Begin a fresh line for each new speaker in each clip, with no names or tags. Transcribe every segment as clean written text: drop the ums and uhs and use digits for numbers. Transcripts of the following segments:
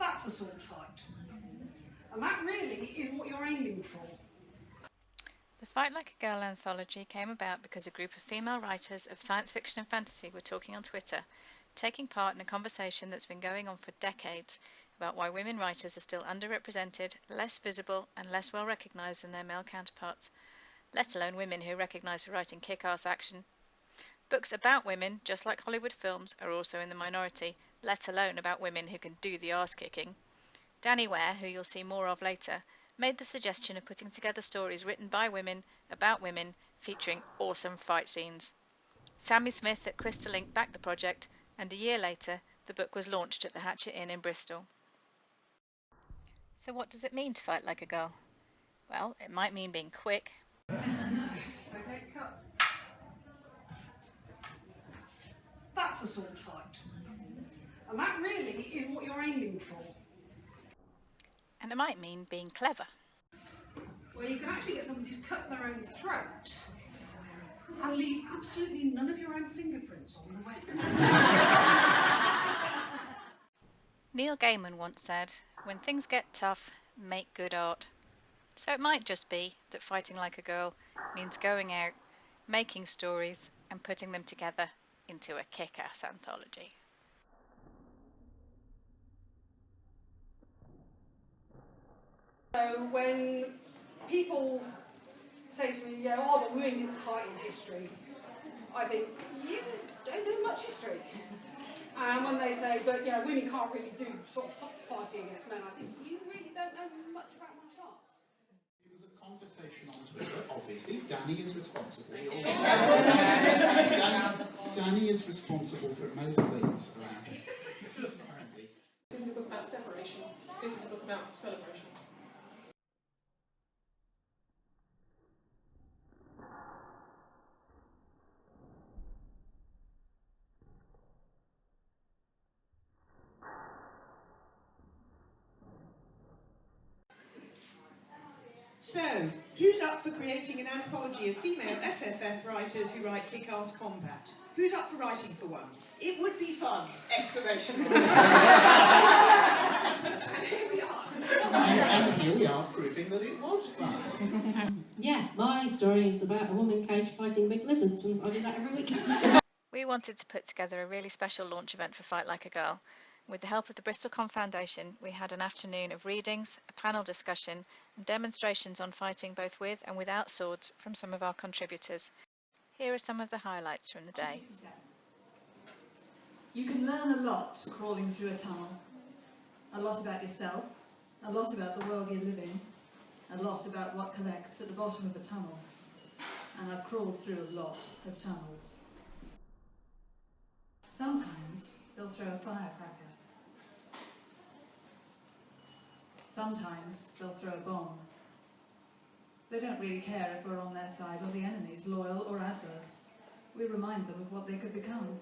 That's a sword fight. And that really is what you're aiming for.
The Fight Like a Girl anthology came about because a group of female writers of science fiction and fantasy were talking on Twitter, taking part in a conversation that's been going on for decades about why women writers are still underrepresented, less visible and less well recognised than their male counterparts, let alone women who are recognised for writing kick-ass action. Books about women, just like Hollywood films, are also in the minority, let alone about women who can do the arse-kicking. Danny Ware, who you'll see more of later, made the suggestion of putting together stories written by women, about women, featuring awesome fight scenes. Sammy Smith at Crystal Ink backed the project, and a year later, the book was launched at the Hatchet Inn in Bristol. So what does it mean to fight like a girl? Well, it might mean being quick.
Okay, cut. That's a sword fight. And that really is what you're aiming for.
And it might mean being clever.
Where you can actually get somebody to cut their own throat and leave absolutely none of your own fingerprints on the weapon.
Neil Gaiman once said, "When things get tough, make good art." So it might just be that fighting like a girl means going out, making stories and putting them together into a kick-ass anthology.
So when people say to me, yeah, oh, but women didn't fight in history, I think, you don't know much history. And when they say, but women can't really do sort of fighting against men, I think, you really don't know much about martial arts.
It was a conversation on Twitter, obviously. Danny is responsible. Danny is responsible for most things around here, apparently.
This isn't a book about separation, this is a book about celebration. So, who's up for creating an anthology of female SFF writers who write kick-ass combat? Who's up for writing for one? It would be fun! Exclamation mark. And here we are.
And here we are proving that it was fun.
Yeah, my story is about a woman cage fighting big lizards, and I do that every week.
We wanted to put together a really special launch event for Fight Like a Girl. With the help of the Bristol Con Foundation, we had an afternoon of readings, a panel discussion, and demonstrations on fighting both with and without swords from some of our contributors. Here are some of the highlights from the day.
You can learn a lot crawling through a tunnel. A lot about yourself, a lot about the world you live in, a lot about what collects at the bottom of a tunnel. And I've crawled through a lot of tunnels. Sometimes they'll throw a firecracker. Sometimes they'll throw a bomb. They don't really care if we're on their side or the enemy's, loyal or adverse. We remind them of what they could become.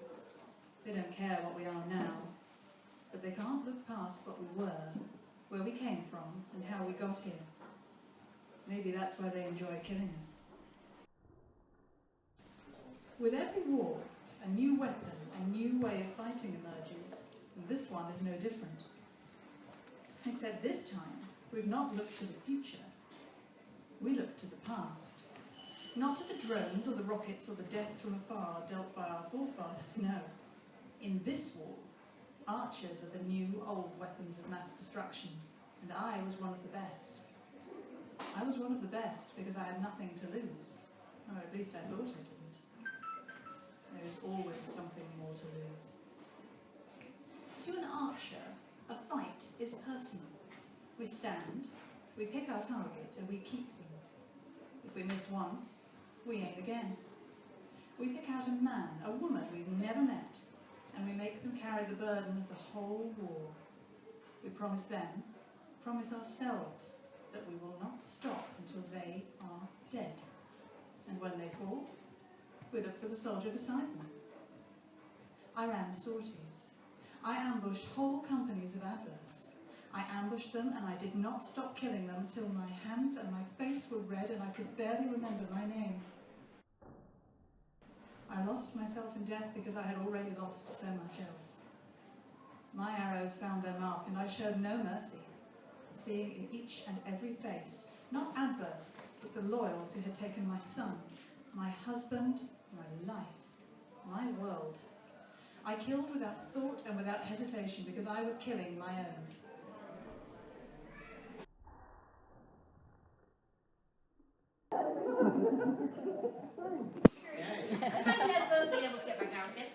They don't care what we are now, but they can't look past what we were, where we came from and how we got here. Maybe that's why they enjoy killing us. With every war, a new weapon, a new way of fighting emerges, and this one is no different. Except this time, we've not looked to the future. We look to the past. Not to the drones or the rockets or the death from afar dealt by our forefathers, no. In this war, archers are the new, old weapons of mass destruction, and I was one of the best. I was one of the best because I had nothing to lose, or at least I thought I didn't. There is always something more to lose. To an archer, a fight is personal. We stand, we pick our target, and we keep them. If we miss once, we aim again. We pick out a man, a woman we've never met, and we make them carry the burden of the whole war. We promise them, promise ourselves, that we will not stop until they are dead. And when they fall, we look for the soldier beside them. I ran sorties. I ambushed whole companies of adverse. I ambushed them and I did not stop killing them until my hands and my face were red and I could barely remember my name. I lost myself in death because I had already lost so much else. My arrows found their mark, and I showed no mercy, seeing in each and every face, not adverse, but the loyals who had taken my son, my husband, my life, my world. I killed without thought and without hesitation, because I was killing my own.
I'd never be able to get back down again.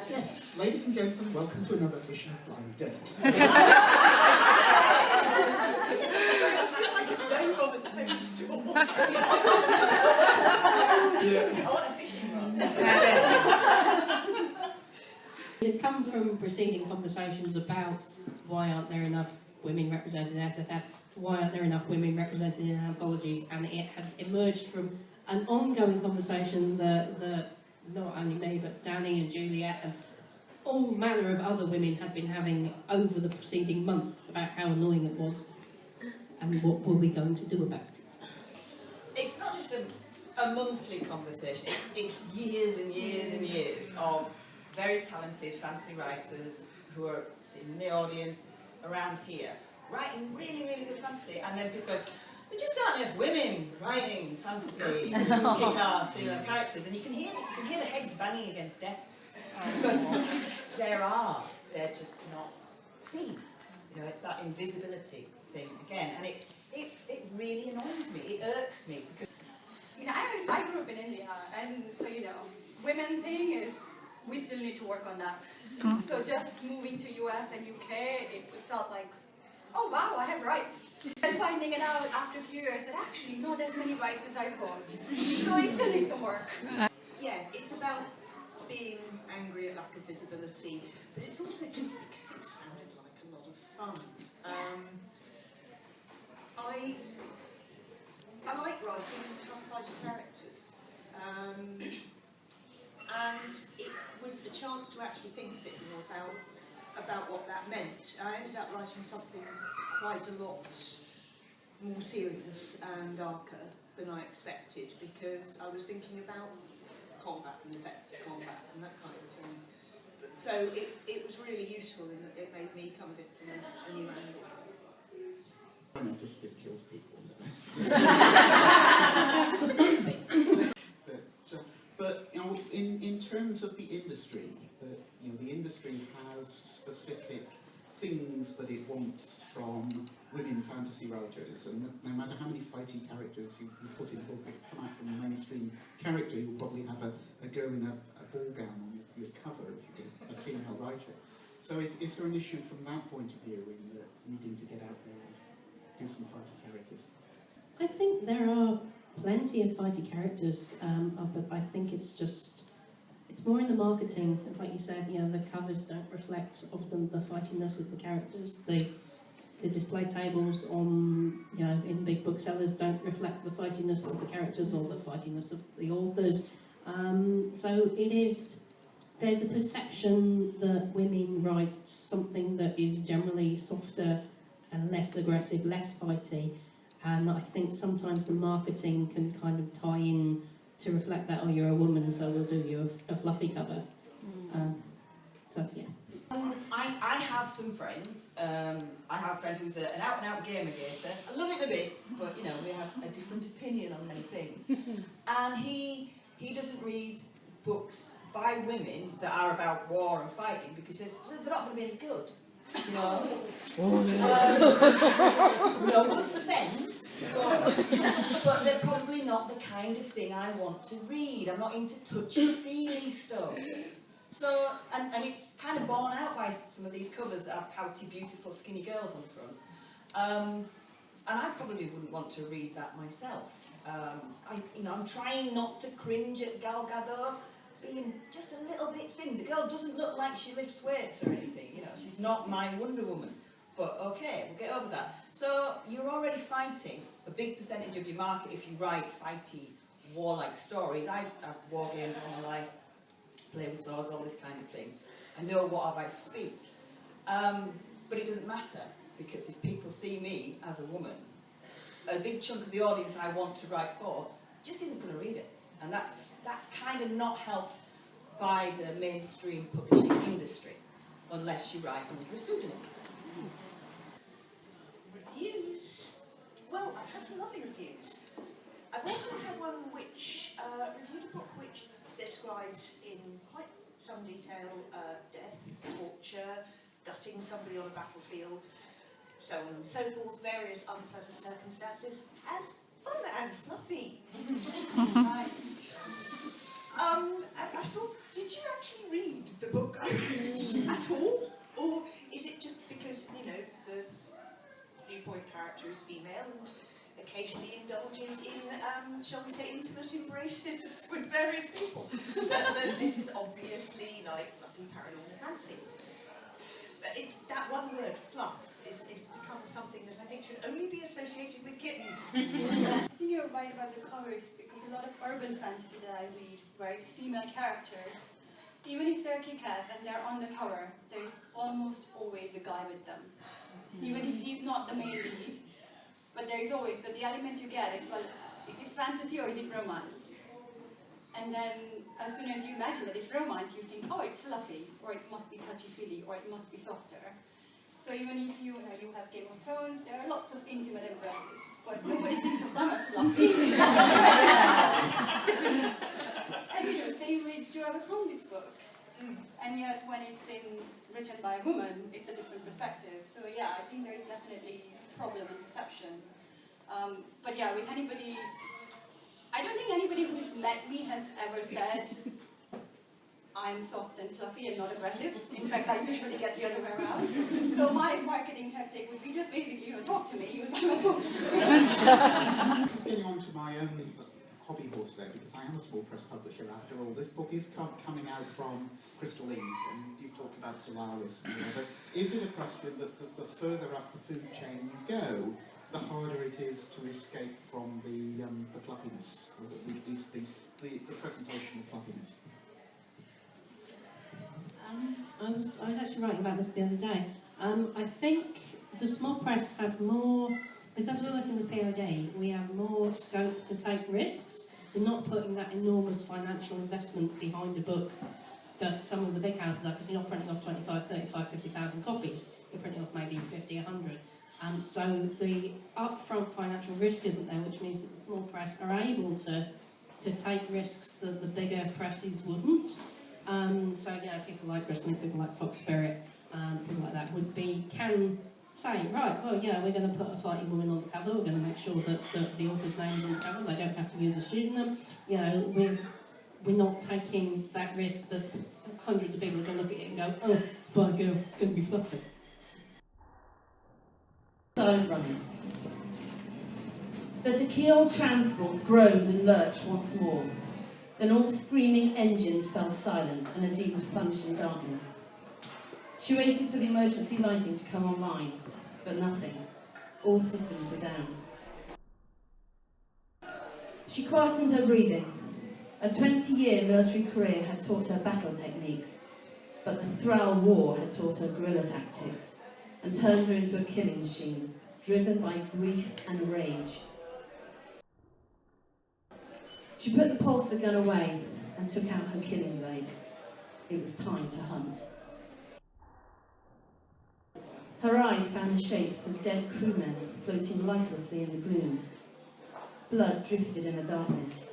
Yes, ladies and gentlemen, welcome to another edition of Blind Date.
I feel like a name on a toadstool. I want a fishing rod.
It come from preceding conversations about why aren't there enough women represented in SFF, why aren't there enough women represented in anthologies, and it had emerged from an ongoing conversation that not only me but Danny and Juliet and all manner of other women had been having over the preceding month about how annoying it was and what were we going to do about it.
It's not just a monthly conversation, it's years and years and years of very talented fantasy writers who are sitting in the audience around here, writing really, really good fantasy, and then people go, there just aren't enough women writing fantasy, kick-ass female characters, and you can hear the heads banging against desks, because they're just not seen. You know, it's that invisibility thing again, and it really annoys me, it irks me, because
I grew up in India, and so, you know, women thing is, we still need to work on that. So just moving to US and UK, it felt like, oh wow, I have rights. And finding it out after a few years that actually not as many rights as I thought. So I still need some work.
yeah, it's about being angry at lack of visibility, but it's also just because it sounded like a lot of fun. I like writing tough fighter characters, and it was a chance to actually think a bit more about what that meant. I ended up writing something quite a lot more serious and darker than I expected, because I was thinking about combat and the effects of combat and that kind of thing. But, so it was really useful in that it made me come at it from a new angle.
It just kills people.
That's the fun bit.
But you know, in terms of the industry, you know, the industry has specific things that it wants from women fantasy writers, and no matter how many fighting characters you put in a book, if you come out from a mainstream character, you'll probably have a girl in a ball gown on your cover if you're a female writer. So is there an issue from that point of view in needing to get out there and do some fighting characters?
I think there are plenty of fighty characters, but I think it's more in the marketing. Like you said, you know, the covers don't reflect often the fightiness of the characters. The display tables on, you know, in big booksellers don't reflect the fightiness of the characters or the fightiness of the authors. So there's a perception that women write something that is generally softer and less aggressive, less fighty. And I think sometimes the marketing can kind of tie in to reflect that, oh, you're a woman, so we'll do you a fluffy cover. So, yeah.
I have some friends. I have a friend who's an out-and-out gamer-gator. I love it a bit, but, you know, we have a different opinion on many things. And he doesn't read books by women that are about war and fighting, because they're not going to be any good. You know? No offence, but they're probably not the kind of thing I want to read. I'm not into touchy-feely stuff. So, and it's kind of borne out by some of these covers that have pouty, beautiful, skinny girls on the front. And I probably wouldn't want to read that myself. I'm trying not to cringe at Gal Gadot being just a little bit thin. The girl doesn't look like she lifts weights or anything, you know, she's not my Wonder Woman. But okay, we'll get over that. So you're already fighting a big percentage of your market if you write fighty, warlike stories. I've wargamed all my life, play with swords, all this kind of thing. I know what I speak. But it doesn't matter, because if people see me as a woman, a big chunk of the audience I want to write for just isn't going to read it. And that's kind of not helped by the mainstream publishing industry. unless you write under a pseudonym. Reviews? Well, I've had some lovely reviews. I've also had one which reviewed a book which describes in quite some detail death, torture, gutting somebody on a battlefield, so on and so forth, various unpleasant circumstances, as fun and fluffy. And I thought, did you actually read the book I read at all? Or is it just because, you know, the viewpoint character is female and occasionally indulges in, shall we say, intimate embraces with various people? But this is obviously like fluffy paranormal fantasy. That one word, fluff, is become something that I think should only be associated with kittens.
I think you're right about the covers, because a lot of urban fantasy that I read, where it's female characters, even if they're kick-ass and they're on the cover, there's almost always a guy with them. Even if he's not the main lead, but there's always, so the element you get is, well, is it fantasy or is it romance? And then, as soon as you imagine that it's romance, you think, oh, it's fluffy, or it must be touchy-feely, or it must be softer. So even if you have Game of Thrones, there are lots of intimate embraces, but nobody thinks of them as fluffy. And you know, same with Joanna Crombie's books. And yet, when it's written by a woman, it's a different perspective. So yeah, I think there is definitely a problem in perception. But yeah, with anybody, I don't think anybody who's met me has ever said, I'm soft and fluffy and not aggressive. In fact, I usually get the other way around. So my marketing tactic would be just basically, talk to me, you will buy my books.
Just getting on to my own hobby horse there, because I am a small press publisher after all. This book is coming out from Crystal Ink, and you've talked about Solaris. But is it a question that the further up the food chain you go, the harder it is to escape from the fluffiness, or at least the presentation of fluffiness?
I was actually writing about this the other day. I think the small press have more, because we're working with POD, we have more scope to take risks. We're not putting that enormous financial investment behind a book that some of the big houses are, because you're not printing off 25, 35, 50,000 copies. You're printing off maybe 50, 100. So the upfront financial risk isn't there, which means that the small press are able to take risks that the bigger presses wouldn't. So, people like Bristol, people like Fox Spirit, people like that can say, right, well, we're going to put a fighting woman on the cover, we're going to make sure that the author's name is on the cover, they don't have to use a pseudonym. We're not taking that risk that hundreds of people are going to look at it and go, oh, it's by a girl, it's going to be fluffy.
Silent running. The Tequil transport groaned and lurched once more. Then all the screaming engines fell silent and Aditi was plunged in darkness. She waited for the emergency lighting to come online, but nothing. All systems were down. She quietened her breathing. A 20-year military career had taught her battle techniques, but the Thrall War had taught her guerrilla tactics and turned her into a killing machine, driven by grief and rage. She put the pulsar gun away and took out her killing blade. It was time to hunt. Her eyes found the shapes of dead crewmen floating lifelessly in the gloom. Blood drifted in the darkness,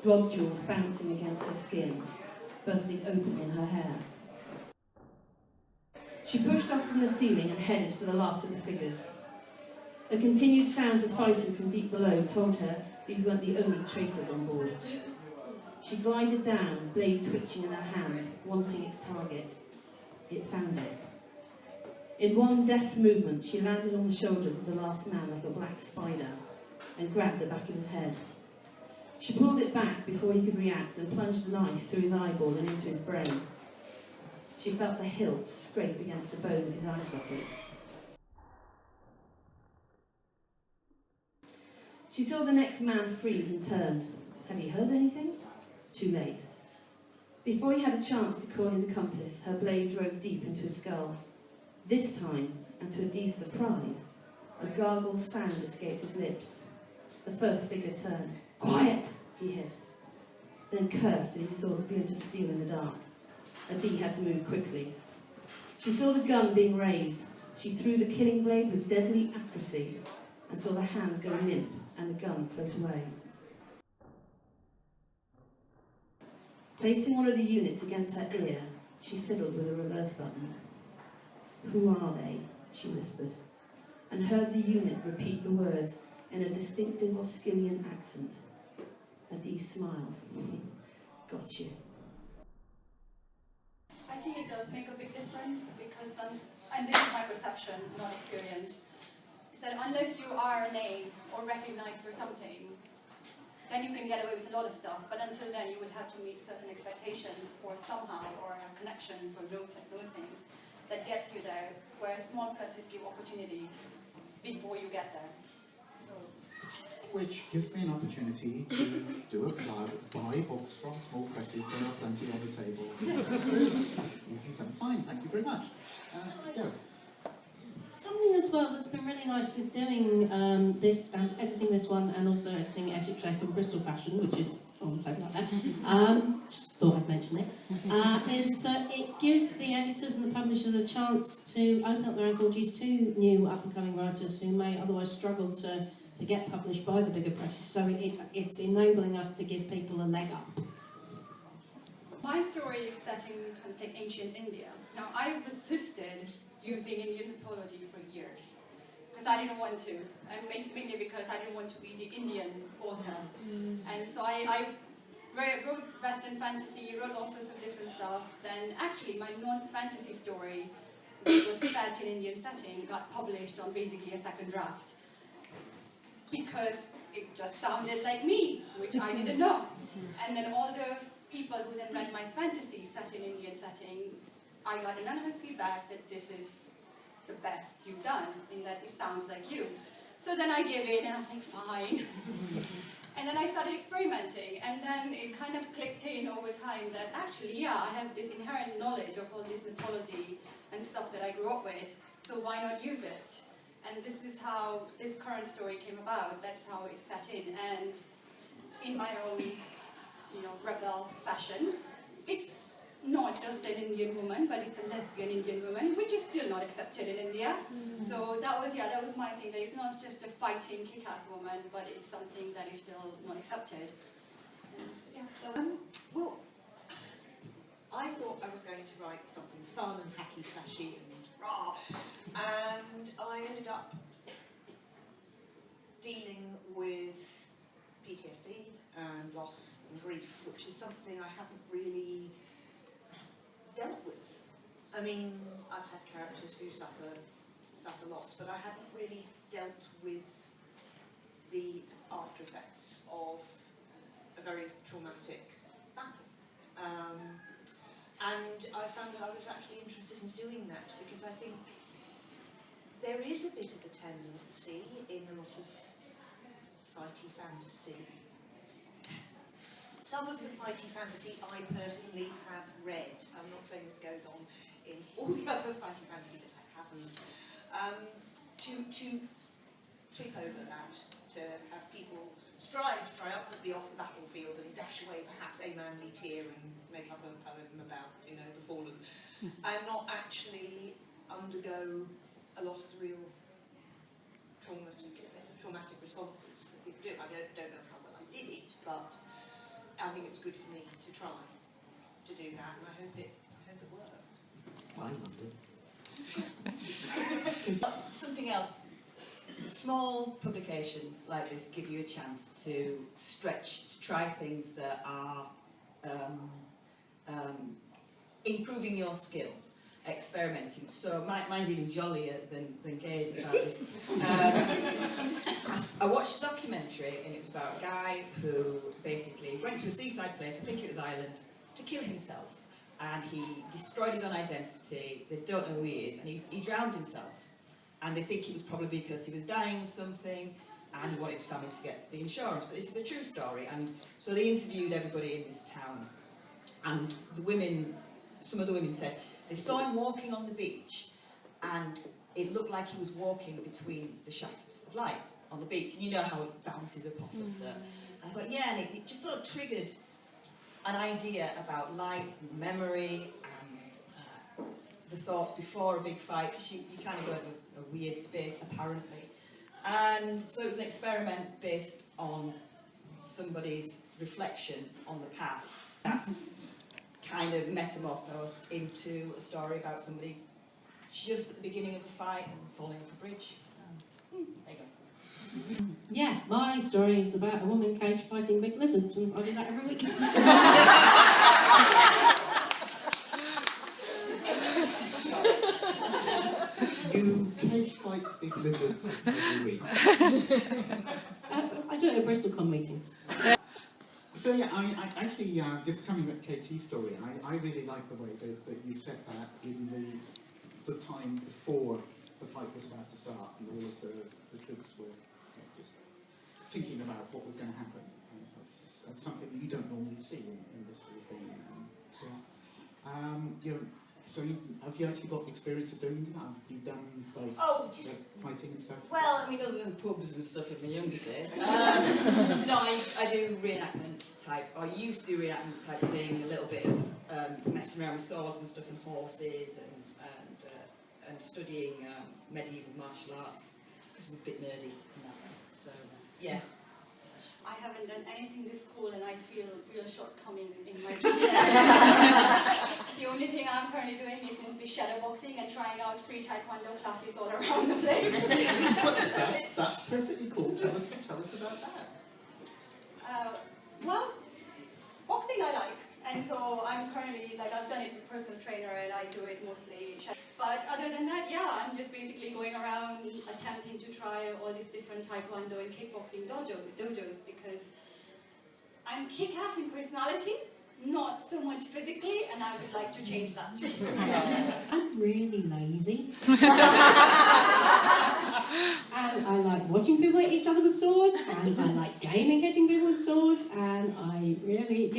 globules bouncing against her skin, bursting open in her hair. She pushed off from the ceiling and headed for the last of the figures. The continued sounds of fighting from deep below told her these weren't the only traitors on board. She glided down, blade twitching in her hand, wanting its target. It found it. In one deft movement, she landed on the shoulders of the last man like a black spider and grabbed the back of his head. She pulled it back before he could react and plunged the knife through his eyeball and into his brain. She felt the hilt scrape against the bone of his eye socket. She saw the next man freeze and turned. Had he heard anything? Too late. Before he had a chance to call his accomplice, her blade drove deep into his skull. This time, and to Aditi's surprise, a gargled sound escaped his lips. The first figure turned. "Quiet!" he hissed, then cursed as he saw the glint of steel in the dark. Aditi had to move quickly. She saw the gun being raised. She threw the killing blade with deadly accuracy and saw the hand go limp and the gun float away. Placing one of the units against her ear, she fiddled with a reverse button. "Who are they?" she whispered, and heard the unit repeat the words in a distinctive Oscillian accent. Adi smiled. "Got you."
I think it does make a big difference because, and this is my perception, not experience, is that unless you are a name or recognized for something, then you can get away with a lot of stuff. But until then, you would have to meet certain expectations or somehow, or have connections or know things that gets you there, whereas small presses give opportunities before you get there. So.
Which gives me an opportunity to do a plug, buy books from small presses, there are plenty on the table. You can say, fine, thank you very much. Gareth.
Something as well that's been really nice with doing this, editing this one, and also editing Egypt Shape and Bristol Fashion, which is on the table like that, just thought I'd mention it, is that it gives the editors and the publishers a chance to open up their anthologies to new up-and-coming writers who may otherwise struggle to get published by the bigger presses. So it's enabling us to give people a leg up.
My story is set in kind of like ancient India. Now, I resisted using Indian mythology for years because I didn't want to, and mainly because I didn't want to be the Indian author. And so I wrote Western fantasy, wrote all sorts of different stuff. Then actually my non-fantasy story, which was set in Indian setting, got published on basically a second draft because it just sounded like me, which I didn't know. And then all the people who then read my fantasy set in Indian setting, I got unanimous feedback that this is the best you've done, in that it sounds like you. So then I gave in and I'm like, fine. And then I started experimenting, and then it kind of clicked in over time that actually, yeah, I have this inherent knowledge of all this mythology and stuff that I grew up with, so why not use it? And this is how this current story came about. That's how it set in, and in my own, rebel fashion, it's not just an Indian woman, but it's a lesbian Indian woman, which is still not accepted in India. So that was my thing. That it's not just a fighting, kick-ass woman, but it's something that is still not accepted.
Well, I thought I was going to write something fun and hacky slashy and rah, and I ended up dealing with PTSD and loss and grief, which is something I haven't really dealt with. I mean, I've had characters who suffer loss, but I haven't really dealt with the after effects of a very traumatic battle. And I found that I was actually interested in doing that because I think there is a bit of a tendency in a lot of fighty fantasy. Some of the fighty fantasy I personally have read. I'm not saying this goes on in all the other fighty fantasy that I haven't. To sweep over that, to have people stride triumphantly off the battlefield and dash away perhaps a manly tear and make up a poem about, the fallen, and not actually undergo a lot of the real traumatic responses that people do. I don't know how well I did it, but I think it's good for me to try to do that, and I hope it worked.
I loved it.
Something else. Small publications like this give you a chance to stretch, to try things that are improving your skill, experimenting. So mine's even jollier than Gay's about this. I watched a documentary, and it was about a guy who basically went to a seaside place, I think it was Ireland, to kill himself. And he destroyed his own identity, they don't know who he is, and he drowned himself. And they think it was probably because he was dying of something, and he wanted his family to get the insurance. But this is a true story, and so they interviewed everybody in this town. And the women, some of the women said, they saw him walking on the beach, and it looked like he was walking between the shafts of light on the beach. And you know how it bounces up off of the... And I thought, yeah, and it just sort of triggered an idea about light and memory and the thoughts before a big fight, because you kind of go into a weird space, apparently. And so it was an experiment based on somebody's reflection on the past. That's kind of metamorphosed into a story about somebody just at the beginning of a fight and falling off a bridge. There you go.
Yeah, my story is about a woman cage fighting big lizards, and I do that every week.
You cage fight big lizards every week.
I do it at BristolCon meetings.
So yeah, I actually, just coming back to KT's story, I really like the way that you set that in the time before the fight was about to start, and all of the troops were just thinking about what was going to happen. That's something that you don't normally see in this sort of thing. And so, so have you actually got experience of doing that? Have you done like fighting and stuff?
Well, I mean, other than pubs and stuff in my younger days. No, I do reenactment type, or used to do reenactment type thing, a little bit of messing around with swords and stuff and horses and studying medieval martial arts, because I'm a bit nerdy in that way. So, yeah.
I haven't done anything this cool and I feel real shortcoming in my career. The only thing I'm currently doing is mostly shadowboxing and trying out free taekwondo classes all around the place.
that's perfectly cool. Tell us about that.
Well, boxing I like, and so I'm currently, like, I've done it with personal trainer and I do it mostly. But other than that, yeah, I'm just basically going around attempting to try all these different taekwondo and kickboxing dojos, because I'm kick-ass in personality, not so much physically, and I would like to change that.
I'm really lazy. And I like watching people hit each other with swords, and I like gaming hitting people with swords, and I really,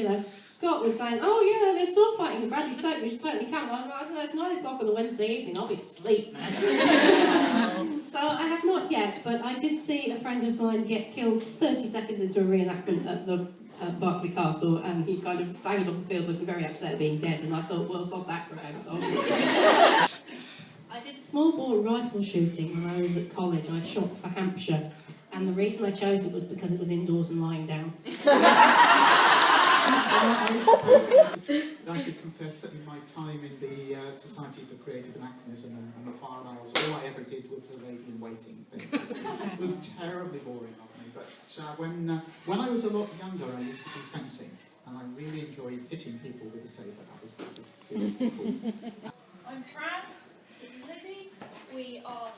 Scott was saying, oh yeah, there's sword fighting at Bradley Stoke, we should totally come. And I was like, I don't know, it's 9 o'clock on a Wednesday evening, I'll be asleep, man. So I have not yet, but I did see a friend of mine get killed 30 seconds into a reenactment at the Berkeley Castle, and he kind of staggered off the field looking very upset at being dead, and I thought, well, sod that for a game, sod. I did small bore rifle shooting when I was at college. I shot for Hampshire, and the reason I chose it was because it was indoors and lying down.
I should confess that in my time in the Society for Creative Anachronism and the Far Isles, all I ever did was the lady in waiting thing. It was terribly boring of me. But when I was a lot younger, I used to do fencing, and I really enjoyed hitting people with a saber. That was seriously cool.
I'm Fran, this is Lizzie, we are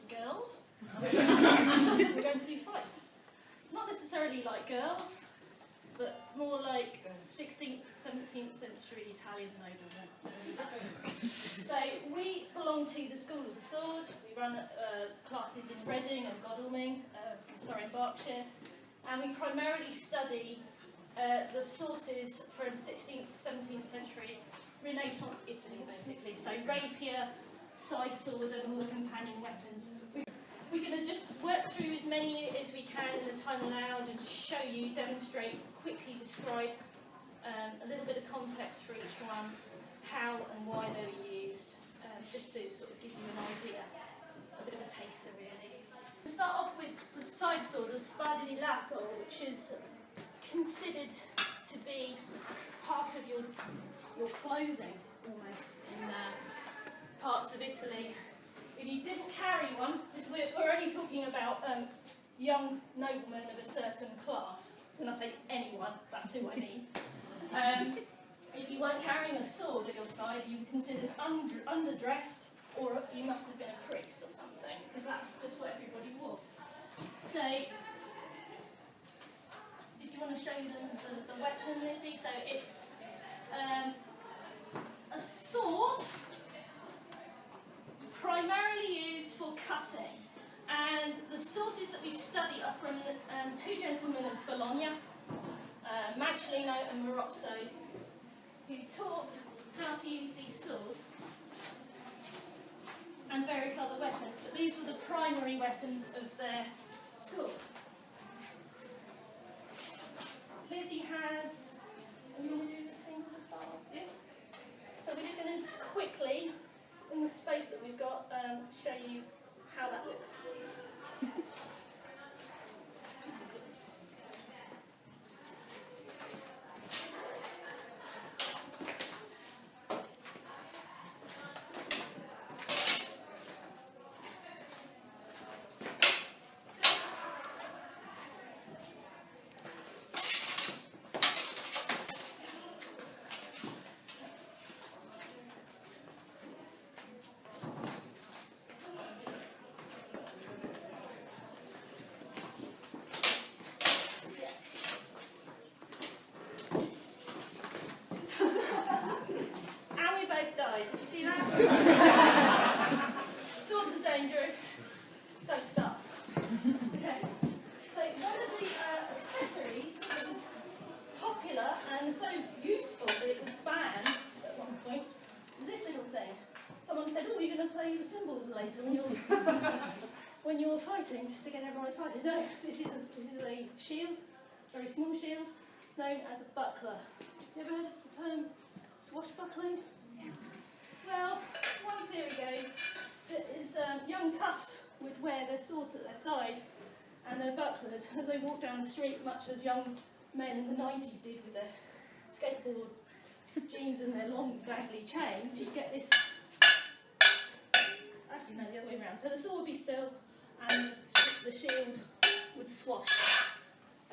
girls. We're going to fight. Not necessarily like girls, but more like 16th, 17th century Italian noblemen. So we belong to the School of the Sword. We run classes in Reading and Godalming, in Berkshire, and we primarily study the sources from 16th, 17th century Renaissance Italy, basically. So rapier, side sword, and all the companion weapons. We're going to just work through as many as we can in the time allowed and just show you, demonstrate, quickly describe a little bit of context for each one, how and why they were used, just to sort of give you an idea, a bit of a taster really. To start off with the side sword, the spada di lato, which is considered to be part of your clothing, almost, in parts of Italy. If you didn't carry one, we're only talking about young noblemen of a certain class. When I say anyone, that's who I mean. If you weren't carrying a sword at your side, you were considered underdressed, or you must have been a priest or something, because that's just what everybody wore. So, if you want to show them the weapon, Lizzie, so it's a sword primarily used for cutting, and the sources that we study are from two gentlemen of Bologna, Magdaleno and Marozzo, who taught how to use these swords and various other weapons, but these were the primary weapons of their school. Lizzie has, we want to do the single to start off with? So we're just going to quickly Swords are dangerous. Don't start. Okay. So one of the accessories that was popular and so useful that it was banned at one point is this little thing. Someone said, "Oh, you're going to play the cymbals later when you're when you're fighting," just to get everyone excited. No, this is a shield, very small shield, known as a buckler. You ever heard of the term swashbuckling? Well, one theory goes that young toughs would wear their swords at their side and their bucklers as they walked down the street, much as young men in the 90s did with their skateboard jeans and their long dangly chains. You'd get this, actually no, the other way around. So the sword would be still and the shield would swash.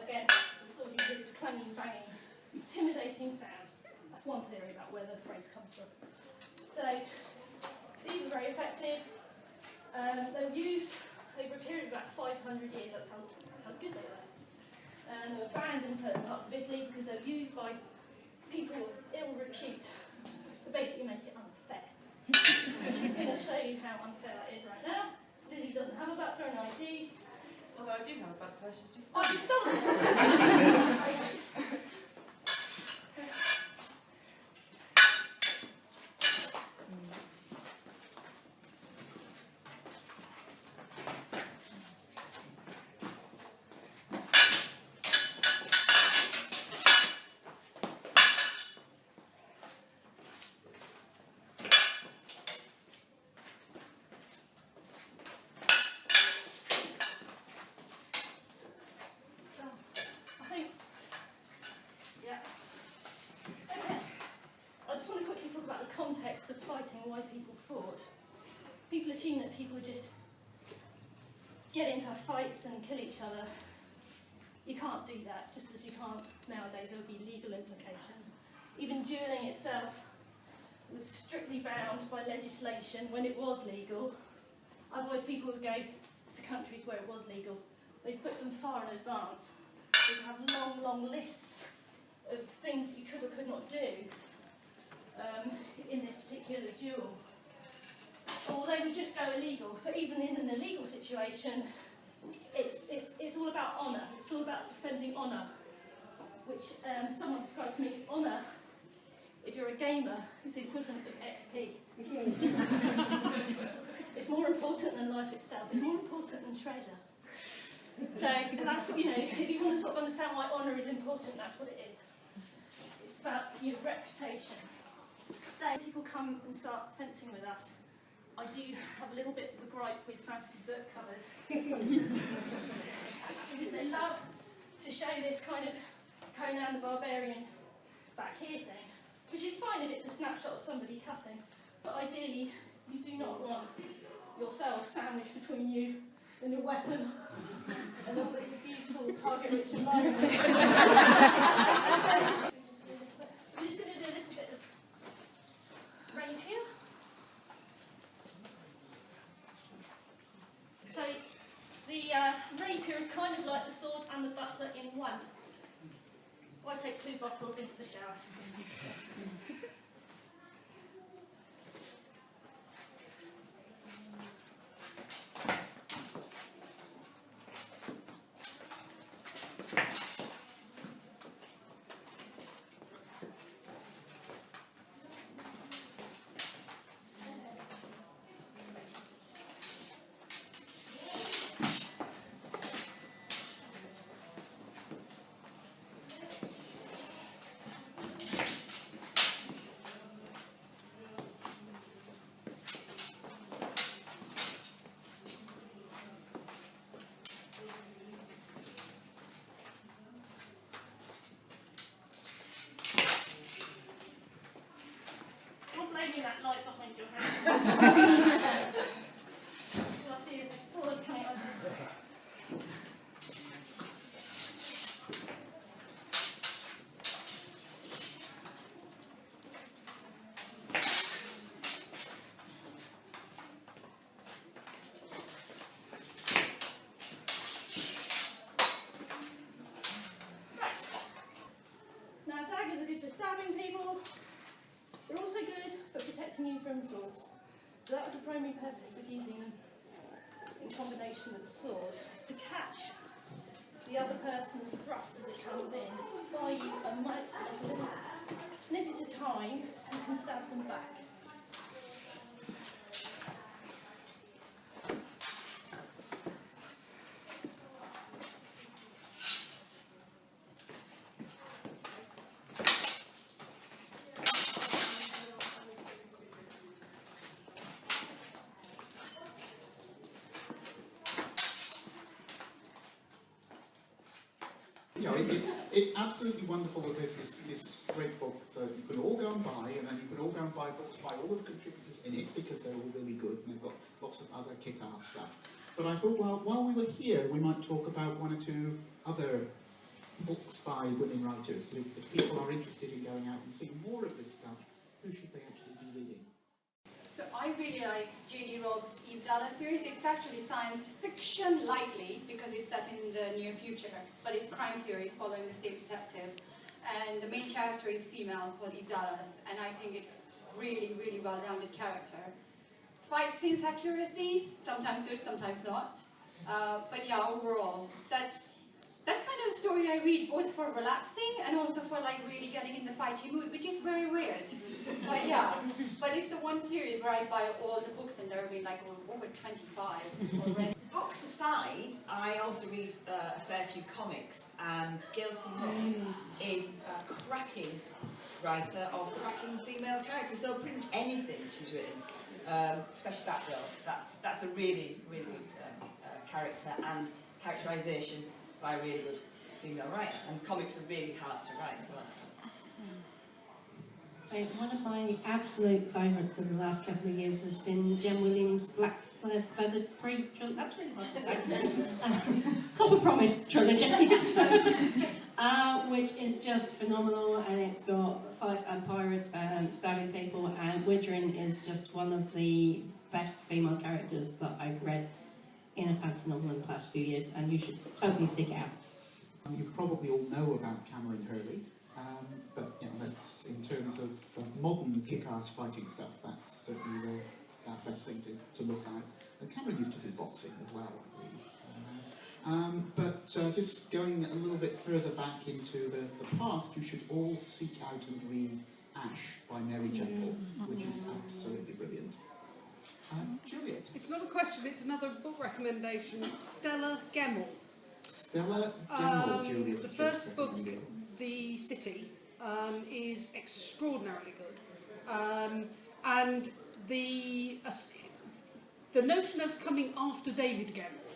Again, the sword would hear this clanging, banging, intimidating sound. That's one theory about where the phrase comes from. So these were very effective. They were used over a period of about 500 years. That's how good they were. And they were banned in certain parts of Italy because they were used by people of ill repute to basically make it unfair. I'm going to show you how unfair that is right now. Lizzie doesn't have a buckler and ID.
Although I do have a buckler, she's just
Oh, you stole it! Context of fighting, why people fought. People assume that people would just get into fights and kill each other. You can't do that, just as you can't nowadays. There would be legal implications. Even duelling itself was strictly bound by legislation when it was legal. Otherwise people would go to countries where it was legal. They'd put them far in advance. They'd have long, long lists of things that you could or could not do in this particular duel. Or they would just go illegal. But even in an illegal situation, it's all about honour. It's all about defending honour, which someone described to me, honour, if you're a gamer, is the equivalent of XP. It's more important than life itself. It's more important than treasure. So that's, you know, if you want to sort of understand why honour is important, that's what it is. It's about your reputation. So people come and start fencing with us. I do have a little bit of a gripe with fantasy book covers. Because they love to show this kind of Conan the Barbarian back here thing, which is fine if it's a snapshot of somebody cutting, but ideally you do not want yourself sandwiched between you and your weapon and all this beautiful target-rich environment. I'm just going to do a little bit of rapier. So the rapier is kind of like the sword and the buckler in one. I take 2 bottles into the shower. That light behind your head. All I see is a sword coming out of the door. Right. Now daggers are good for stabbing people. They're also good for protecting you from swords. So that was the primary purpose of using them in combination with a sword, is to catch the other person's thrust as it comes in, buy you a little snippet of time so you can stab them back.
You know, it's absolutely wonderful that there's this great book that you can all go and buy, and then you can all go and buy books by all of the contributors in it, because they're all really good, and they've got lots of other kick-ass stuff. But I thought, well, while we were here, we might talk about one or two other books by women writers. If people are interested in going out and seeing more of this stuff, who should they actually be reading?
So I really like J.D. Robb's Eve Dallas series. It's actually science fiction lightly because it's set in the near future, but it's crime series following the same detective. And the main character is female called Eve Dallas, and I think it's really, really well-rounded character. Fight scenes accuracy, sometimes good, sometimes not. But yeah, overall, that's kind of the story I read, both for relaxing and also for like really getting in the fighty mood, which is very weird. But yeah, but it's the one series where I buy all the books, and there have been like over 25 already.
Books aside, I also read a fair few comics, and Gail Simone is a cracking writer of cracking female characters, so pretty much anything she's written, especially Batgirl, that's a really, really good character and characterisation by a really good female writer, and comics are really hard to write as well.
So one of my absolute favourites of the last couple of years has been Jem Williams' Black Feathered Tree trilogy. That's really hard to say. Copper Promise trilogy, which is just phenomenal, and it's got fights and pirates and stabbing people, and Widrin is just one of the best female characters that I've read in a fantasy novel in the past few years, and you should totally seek it out.
You probably all know about Cameron Hereby, but you know, that's in terms of modern kick-ass fighting stuff, that's certainly the best thing to look at. And Cameron used to do boxing as well, I believe. But just going a little bit further back into the past, you should all seek out and read Ash by Mary Gentle, which is absolutely brilliant. Juliet.
It's not a question, it's another book recommendation. Stella Gemmell.
Stella Gemmell, Juliet.
The first book, The City, is extraordinarily good. And the notion of coming after David Gemmell,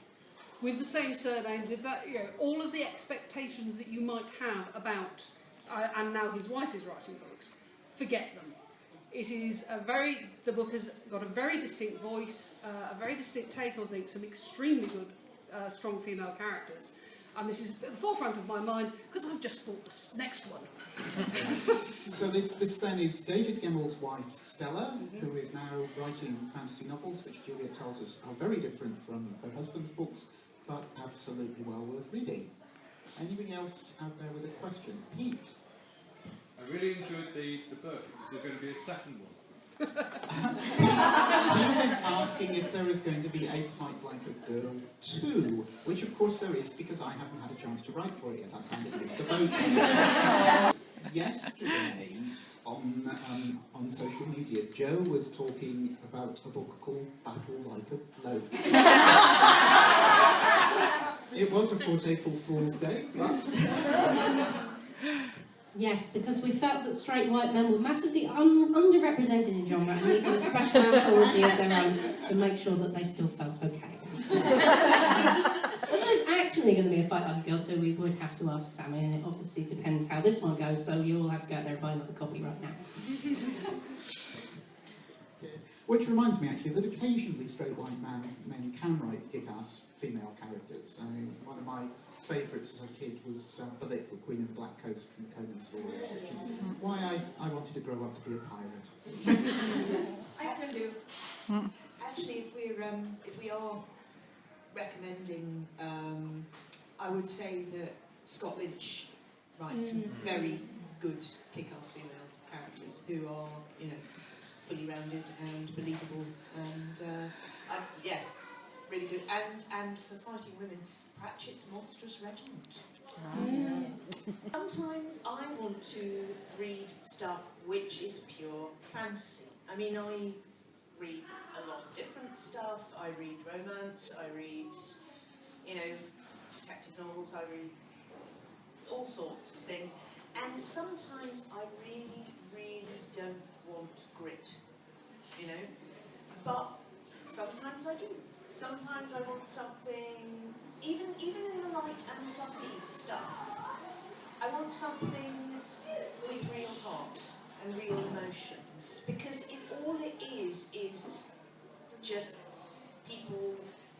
with the same surname, with that, you know, all of the expectations that you might have about, and now his wife is writing books, forget them. It is the book has got a very distinct voice, a very distinct take on things, some extremely good, strong female characters. And this is at the forefront of my mind because I've just bought this next one.
So this then is David Gemmell's wife, Stella, who is now writing fantasy novels, which Juliet tells us are very different from her husband's books, but absolutely well worth reading. Anything else out there with a question? Pete?
I really enjoyed the book. Is there going to be a second one?
Pete is asking if there is going to be a Fight Like a Girl 2, which of course there is, because I haven't had a chance to write for it yet. I've kind of missed the boat. Yesterday, on social media, Joe was talking about a book called Battle Like a Bloke. It was, of course, April Fool's Day, but...
Yes, because we felt that straight white men were massively underrepresented in genre and needed a special anthology of their own to make sure that they still felt okay. If there's actually going to be a Fight Like a Girl 2, we would have to ask Sammy, and it obviously depends how this one goes, so you all have to go out there and buy another copy right now.
Which reminds me, actually, that occasionally straight white men can write kick-ass female characters. I mean, one of my favourites as a kid was Belit, the Queen of the Black Coast from the Conan stories, which is why I wanted to grow up to be a pirate.
I still do.
Actually, if we are recommending, I would say that Scott Lynch writes some very good kick-ass female characters who are, you know,
fully rounded and believable, and yeah, really good. And for fighting women, Pratchett's Monstrous Regiment. Sometimes I want to read stuff which is pure fantasy. I mean, I read a lot of different stuff. I read romance, I read, you know, detective novels, I read all sorts of things. And sometimes I really, really don't want grit, you know. But sometimes I do. Sometimes I want something, even in the light and fluffy stuff, I want something with real heart and real emotions. Because if all it is just people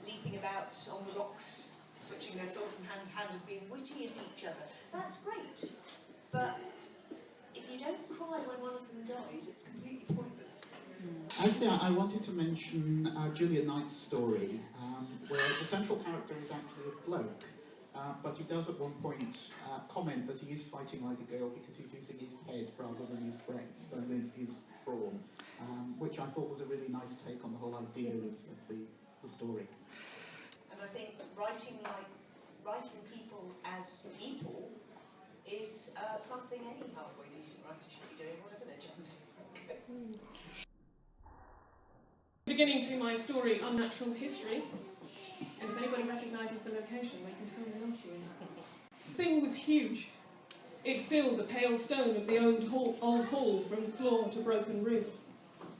leaping about on the rocks, switching their sword from hand to hand and being witty at each other, that's great. But if you don't cry when one of them dies, it's completely pointless.
Actually, I wanted to mention Julian Knight's story, where the central character is actually a bloke, but he does at one point comment that he is fighting like a girl because he's using his head rather than his brain, than his brawn, which I thought was a really nice take on the whole idea of the story.
And I think writing people as people is something any halfway decent writer should be doing, whatever their gender.
Beginning to my story, Unnatural History, and if anybody recognises the location, they can tell me afterwards. The thing was huge. It filled the pale stone of the old hall from floor to broken roof.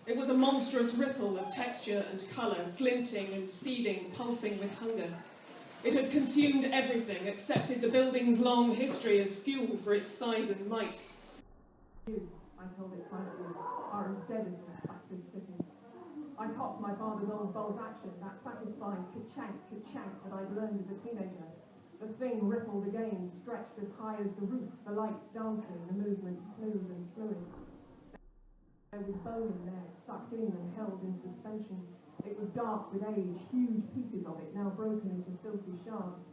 It was a monstrous ripple of texture and colour, glinting and seething, pulsing with hunger. It had consumed everything, accepted the building's long history as fuel for its size and might.
You, I told it privately, are as dead as this bastard city. I copped my father's old bolt action, that satisfying ka-chank, ka-chank that I'd learned as a teenager. The thing rippled again, stretched as high as the roof, the light dancing, the movement smooth and fluid. There was bone in there, sucked in and held in suspension. It was dark with age, huge pieces of it now broken into filthy shards.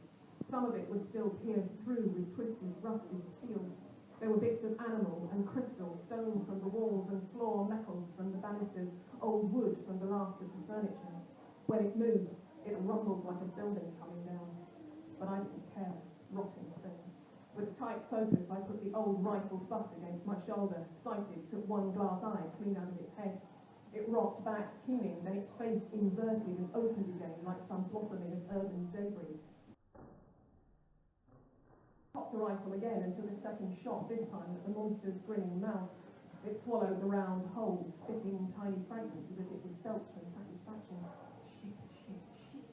Some of it was still pierced through with twisted, rusted steel. There were bits of animal and crystal, stone from the walls and floor, metals from the banisters, old wood from the last of the furniture. When it moved, it rumbled like a building coming down. But I didn't care, rotting thing. With tight focus, I put the old rifle butt against my shoulder, sighted, took one glass eye clean out of its head. It rocked back, keening, then its face inverted and opened again like some blossoming of urban debris. Popped the rifle again and took a second shot, this time at the monster's grinning mouth. It swallowed the round hole, spitting tiny fragments as if it was belched from satisfaction. Shit, shit, shit.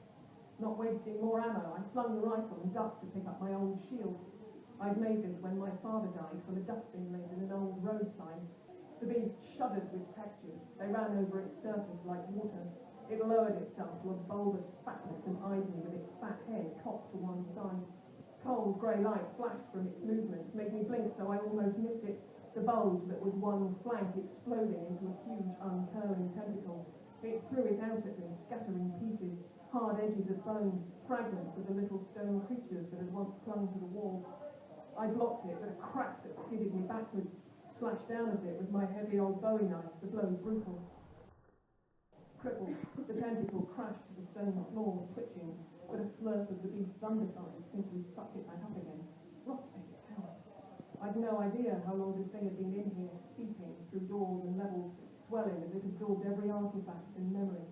Not wasting more ammo, I slung the rifle and ducked to pick up my old shield. I'd made this when my father died from a dustbin laid in an old roadside. The beast shuddered with texture. They ran over its surface like water. It lowered itself to a bulbous fatness and eyed me with its fat head cocked to one side. Cold grey light flashed from its movements, made me blink so I almost missed it. The bulge that was one flank exploding into a huge uncurling tentacle. It threw it out at me, scattering pieces, hard edges of bone, fragments of the little stone creatures that had once clung to the wall. I blocked it with a crack that skidded me backwards, slashed down a bit with my heavy old bowie knife, the blow brutal. Crippled, the tentacle crashed to the stone floor, twitching, but a slurp of the beast's underside simply sucked it back up again. Rotting hell. I'd no idea how long this thing had been in here, seeping through doors and levels, swelling as it absorbed every artifact and memory.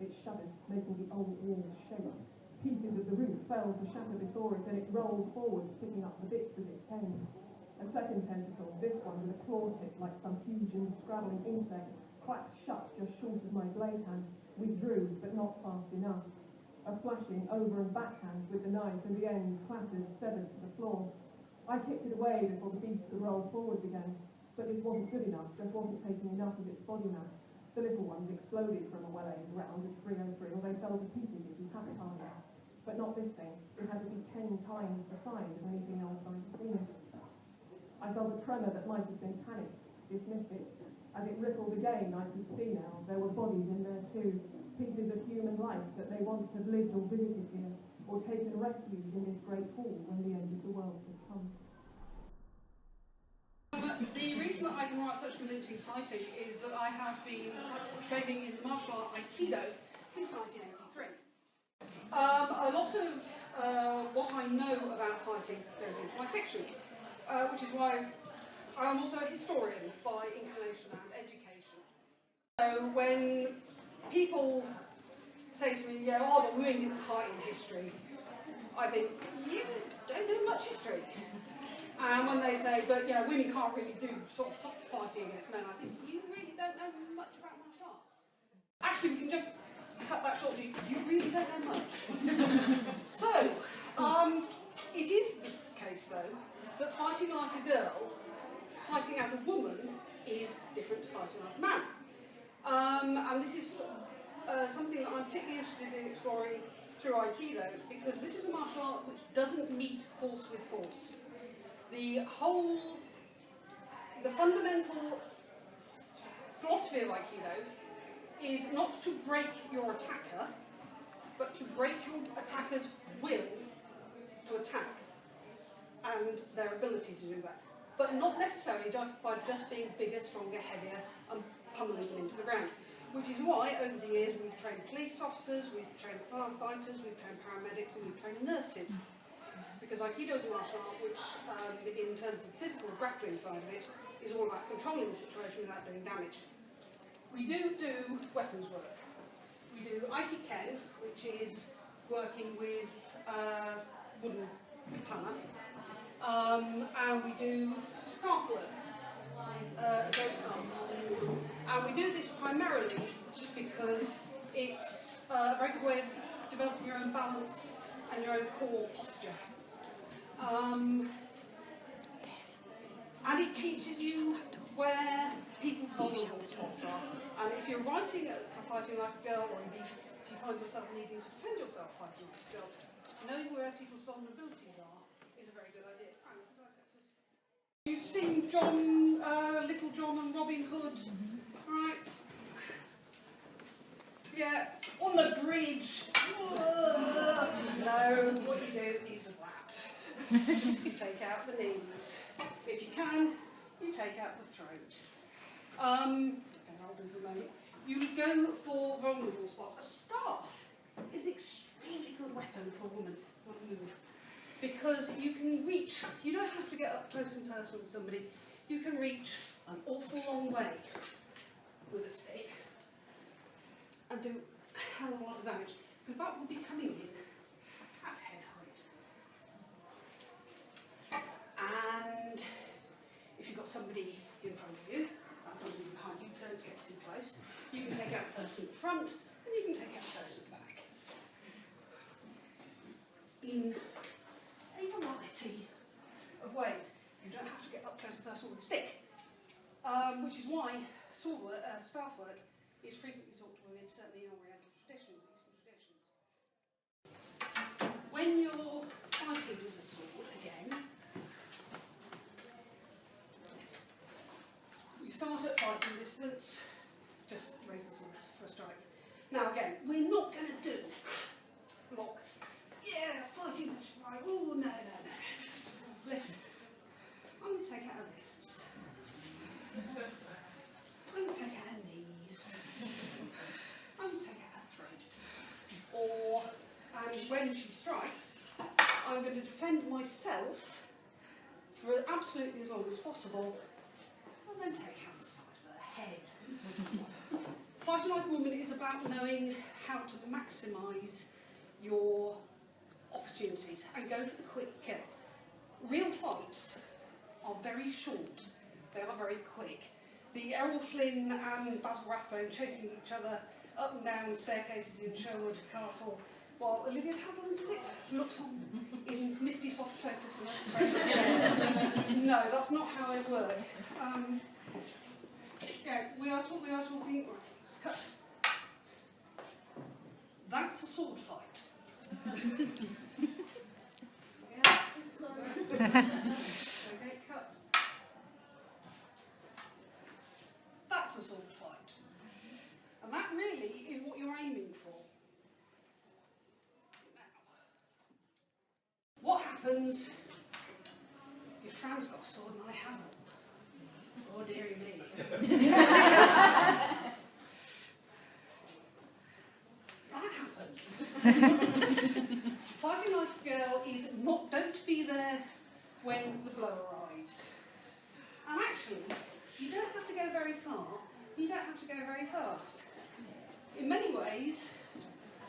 It shuddered, making the old walls shake. Pieces of the roof fell to shatter before it, and it rolled forward, picking up the bits with its hand. A second tentacle, this one with a claw tip like some huge and scrabbling insect, clacked shut just short of my blade hand, withdrew, but not fast enough. A flashing over and backhand with the knife, and the end clattered, severed to the floor. I kicked it away before the beast could roll forward again, but this wasn't good enough, just wasn't taking enough of its body mass. The little ones exploded from a well-aimed round at 303, or they fell to pieces if you hacked hard enough. But not this thing. It had to be 10 times the size of anything else I'd seen. I felt a tremor that might have been panic, dismissed it. As it rippled again, I could see now there were bodies in there too, pieces of human life that may once have lived or visited here, or taken refuge in this great hall when the end of the world had come.
The reason that I can write such convincing fighting is that I have been training in martial art Aikido since 1983. A lot of what I know about fighting goes into my fiction, which is why I'm also a historian by inclination and education. So when people say to me, yeah, oh, but women didn't fight in history, I think, you don't know much history. And when they say, but you know, women can't really do sort of fighting against men, I think, you really don't know much about martial arts. Actually, we can just cut that short. You really don't know much. So, it is the case, though, that fighting like a girl, fighting as a woman, is different to fighting like a man. And this is something that I'm particularly interested in exploring through Aikido, because this is a martial art which doesn't meet force with force. The fundamental philosophy of Aikido is not to break your attacker, but to break your attacker's will to attack and their ability to do that. But not necessarily just by just being bigger, stronger, heavier and pummeling them into the ground. Which is why, over the years, we've trained police officers, we've trained firefighters, we've trained paramedics, and we've trained nurses. Because Aikido is a martial art which, in terms of the physical grappling side of it, is all about controlling the situation without doing damage. We do weapons work. We do Aikiken, which is working with wooden katana, and we do staff work. And we do this primarily just because it's a very good way of developing your own balance and your own core posture. And it teaches you where people's vulnerable spots are. And if you're writing for fighting like a girl, or if you find yourself needing to defend yourself fighting like a girl, knowing where people's vulnerabilities are is a very good idea. You've seen Little John and Robin Hood, right? Yeah, on the bridge. No, what you do is that. You take out the knees. If you can, you take out the throat. Okay, I'll do for a moment. You would go for vulnerable spots. A staff is an extremely good weapon for a woman on the move. Because you can reach, you don't have to get up close and personal with somebody, you can reach an awful long way with a stick and do a hell of a lot of damage, because that will be coming in at head height. And if you've got somebody in front of you, and somebody behind you, don't get too close. You can take out the person in front, and you can take out the person in the back. In a variety of ways. You don't have to get up close and personal with a stick, which is why sword work, staff work is frequently taught to women, certainly in Oriental traditions, Eastern traditions. When you're fighting with a sword, again, you start at fighting distance, just raise the sword for a strike. Now again, we're not going to do block. Yeah, fighting the strike. Oh, no. Lift. I'm going to take out her wrists. I'm going to take out her knees. I'm going to take out her throat. And when she strikes, I'm going to defend myself for absolutely as long as possible, and then take out the side of her head. Fighting like a woman is about knowing how to maximise your opportunities and go for the quick kill. Real fights are very short, they are very quick. The Errol Flynn and Basil Rathbone chasing each other up and down staircases in Sherwood Castle, while Olivia Havilland, is it, looks on in misty soft focus. No, that's not how it works. Yeah, we are talking. Right, let's cut. That's a sword fight. Yeah. Okay, cut. That's a sword fight. And that really is what you're aiming for. Now, what happens if Fran's got a sword and I haven't? Oh, dearie me. That happens. Fighting like a girl is not, don't be there when the blow arrives. And actually, you don't have to go very far, you don't have to go very fast. In many ways,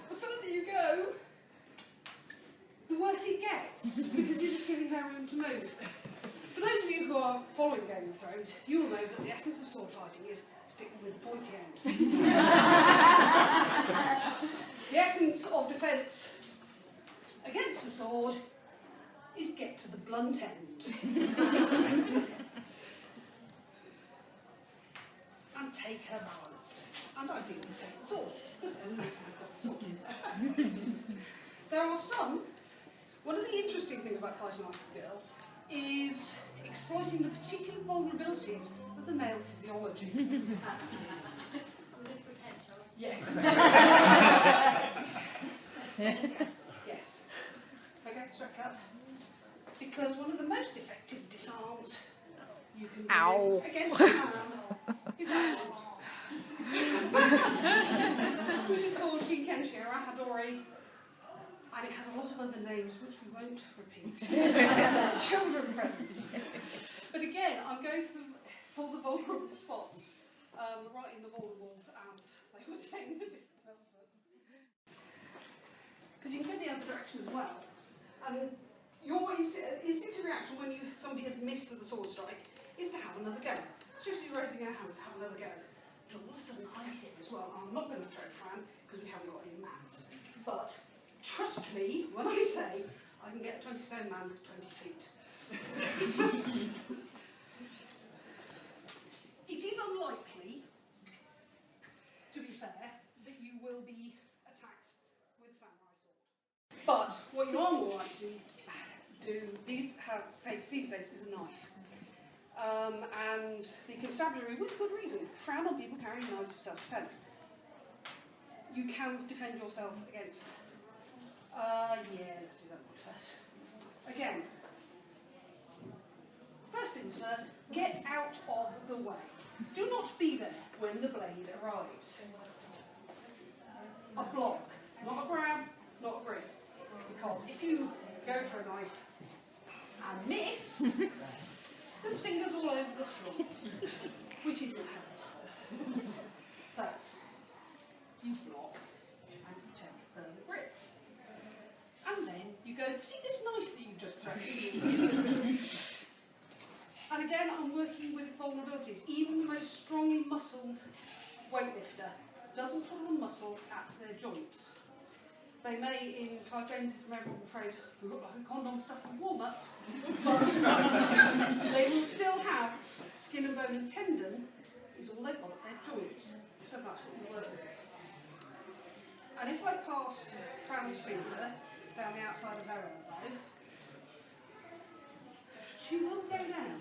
the further you go, the worse it gets, because you're just giving her room to move. For those of you who are following Game of Thrones, you will know that the essence of sword fighting is sticking with the pointy end. The essence of defence against the sword is get to the blunt end. And take her balance. And I think we take the sword, because only I've got the sword. There are some. One of the interesting things about fighting like a girl is exploiting the particular vulnerabilities of the male physiology.
I'll just pretend, shall I?
Yes. Yes. Okay, strike up. Because one of the most effective disarms you can do against a man is that one. Which is called Shinkenshi or Ahadori. And it has a lot of other names which we won't repeat. There are children present. But again, I'm going for the vulnerable spot, right in the vulnerables, as they were saying in the discipline book. Because you can go the other direction as well. And your instinctive reaction when somebody has missed with a sword strike is to have another go. It's just you raising your hands to have another go. But all of a sudden I'm here as well. I'm not going to throw Fran because we haven't got any mats. But trust me when I say I can get a 20-stone man 20 feet. It is unlikely, to be fair, that you will be attacked with a samurai sword. But what you are more likely to face these days is a knife. And the constabulary, with good reason, frown on people carrying knives for self-defence. You can defend yourself against... yeah, let's do that one first. Again, first things first, get out of the way. Do not be there when the blade arrives. A block, not a grab, not a grip. Because if you go for a knife and miss, there's fingers all over the floor, which isn't helpful. So, you block and you take a further grip. And then you go, see this knife that you've just thrown? And again, I'm working with vulnerabilities. Even the most strongly muscled weightlifter doesn't put on muscle at their joints. They may, in Clarke James's memorable phrase, look like a condom stuffed with walnuts, but they will still have skin and bone and tendon is all they've got at their joints. So that's what we work with. And if I pass Fran's finger down the outside of her elbow, she will go down.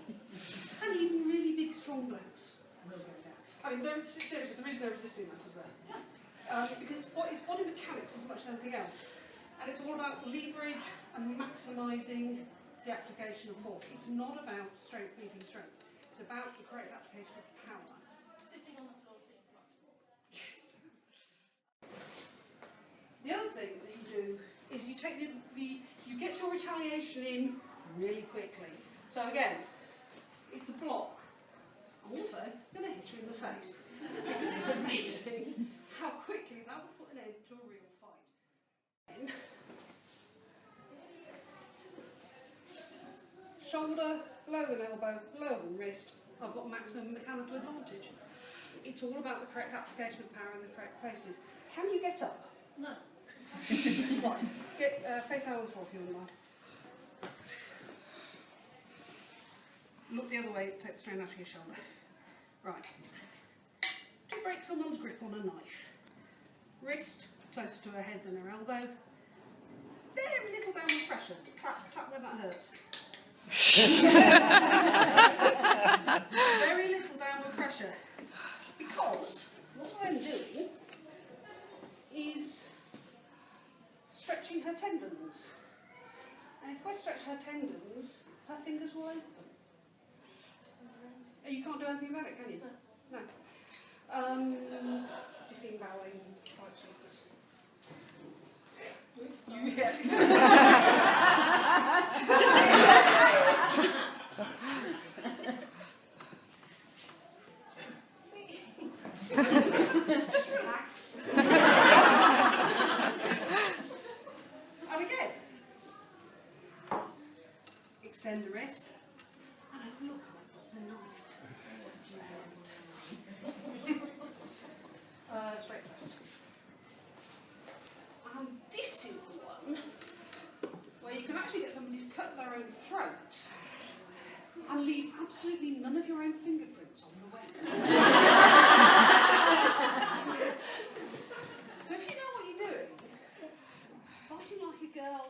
And even really big, strong blokes will go down. I mean, seriously, there is no resisting that, is there? Because it's body mechanics as much as anything else. And it's all about leverage and maximising the application of force. It's not about strength meeting strength. It's about the correct application of power.
Sitting on the floor seems much more.
Yes. The other thing that you do is you take you get your retaliation in really quickly. So again, it's a block. I'm also going to hit you in the face because it's amazing how quickly that will put an end to a real fight. Shoulder, lower than elbow, lower than wrist, I've got maximum mechanical advantage. It's all about the correct application of power in the correct places. Can you get up?
No.
Right, get face down on the floor if you wouldn't mind. Look the other way, take the strain out of your shoulder. Right. To break someone's grip on a knife. Wrist closer to her head than her elbow. Very little downward pressure. Tap, tap where that hurts. Very little downward pressure. Because what I'm doing is stretching her tendons. And if I stretch her tendons, her fingers will open. And you can't do anything about it, can you? No. Disemboweling, side sweepers. Yeah. Just relax. And again, extend the wrist. And have a look, I've got the knife. Straight thrust. And this is the one where you can actually get somebody to cut their own throat and leave absolutely none of your own fingerprints on the weapon. So if you know what you're doing, fighting like a girl